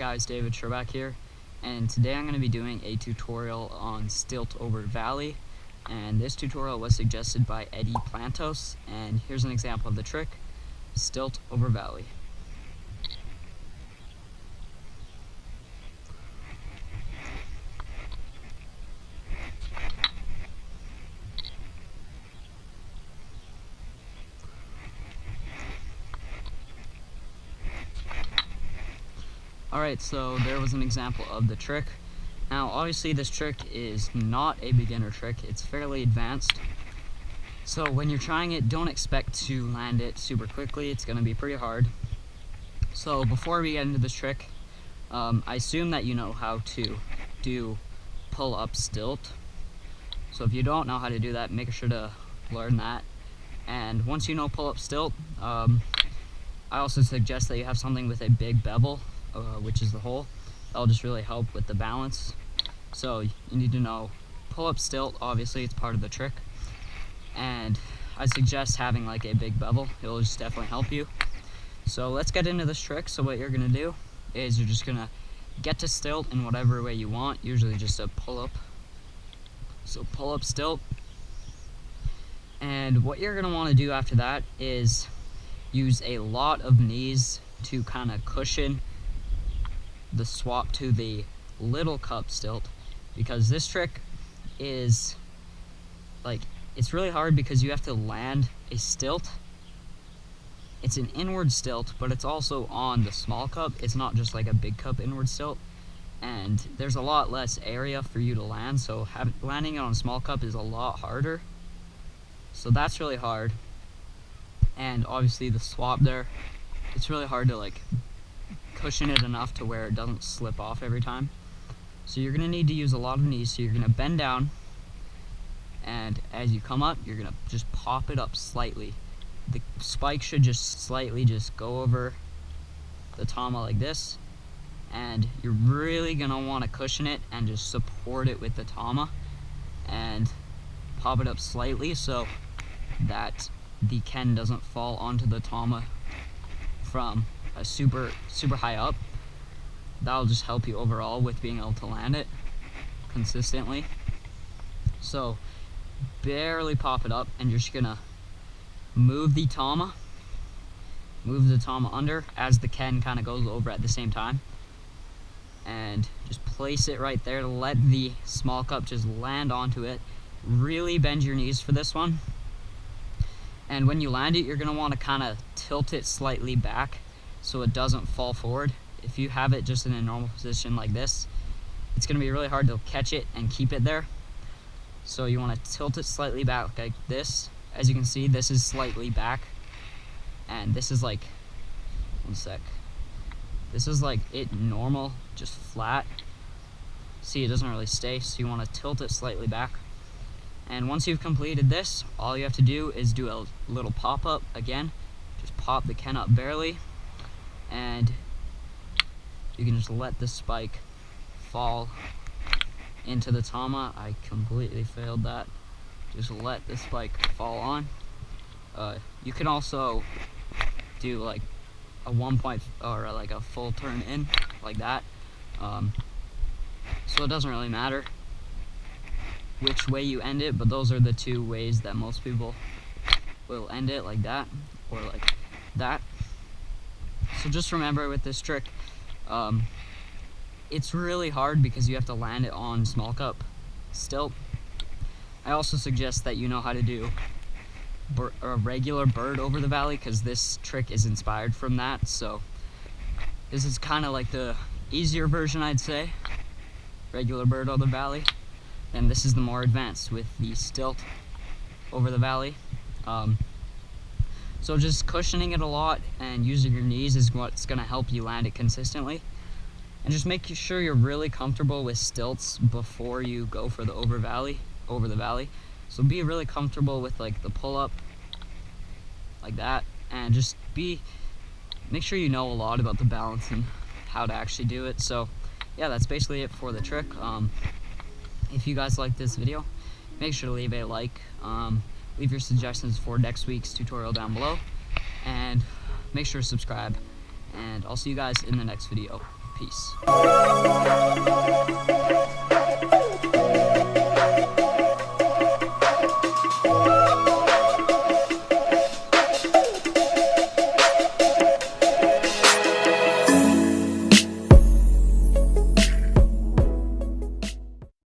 guys, David Sherback here, and today I'm going to be doing a tutorial on stilt over valley, and this tutorial was suggested by Eddie Plantos, and here's an example of the trick, stilt over valley. Alright, so there was an example of the trick. Now obviously this trick is not a beginner trick, it's fairly advanced. So when you're trying it, don't expect to land it super quickly, it's going to be pretty hard. So before we get into this trick, I assume that you know how to do pull up stilt. So if you don't know how to do that, make sure to learn that. And once you know pull up stilt, I also suggest that you have something with a big bevel, which is the hole. That'll just really help with the balance. So you need to know pull up stilt, obviously it's part of the trick, and I suggest having like a big bevel. It'll just definitely help you. So let's get into this trick. So what you're gonna do is you're just gonna get to stilt in whatever way you want, usually just a pull up. So pull up stilt, and what you're gonna want to do after that is use a lot of knees to kind of cushion the swap to the little cup stilt, because this trick is like, it's really hard because you have to land a stilt. It's an inward stilt, but it's also on the small cup. It's not just like a big cup inward stilt, and there's a lot less area for you to land, so landing it on a small cup is a lot harder. So that's really hard. And obviously the swap there, it's really hard to like cushion it enough to where it doesn't slip off every time. So you're gonna need to use a lot of knees. So you're gonna bend down, and as you come up, you're gonna just pop it up slightly. The spike should just slightly just go over the tama like this, and you're really gonna want to cushion it and just support it with the tama and pop it up slightly so that the ken doesn't fall onto the tama from a super high up. That'll just help you overall with being able to land it consistently. So barely pop it up, and you're just gonna move the tama under as the ken kind of goes over at the same time, and just place it right there to let the small cup just land onto it. Really bend your knees for this one, and when you land it, you're gonna want to kind of tilt it slightly back so it doesn't fall forward. If you have it just in a normal position like this, it's going to be really hard to catch it and keep it there. So you want to tilt it slightly back like this. As you can see, this is slightly back, and this is like, one sec, this is like it normal, just flat. See, it doesn't really stay, so you want to tilt it slightly back. And once you've completed this, all you have to do is do a little pop up again. Just pop the ken up barely, and you can just let the spike fall into the tama. I completely failed that. Just let the spike fall on. You can also do like a 1 point or like a full turn in like that. So it doesn't really matter which way you end it, but those are the two ways that most people will end it, like that or like that. So just remember with this trick, it's really hard because you have to land it on small cup stilt. I also suggest that you know how to do a regular bird over the valley, because this trick is inspired from that. So this is kind of like the easier version, I'd say, regular bird over the valley, and this is the more advanced with the stilt over the valley. So just cushioning it a lot and using your knees is what's going to help you land it consistently. And just make sure you're really comfortable with stilts before you go for the over the valley. So be really comfortable with like the pull up like that, and just make sure you know a lot about the balance and how to actually do it. So yeah, that's basically it for the trick. If you guys like this video, make sure to leave a like. Leave your suggestions for next week's tutorial down below, and make sure to subscribe, and I'll see you guys in the next video. Peace.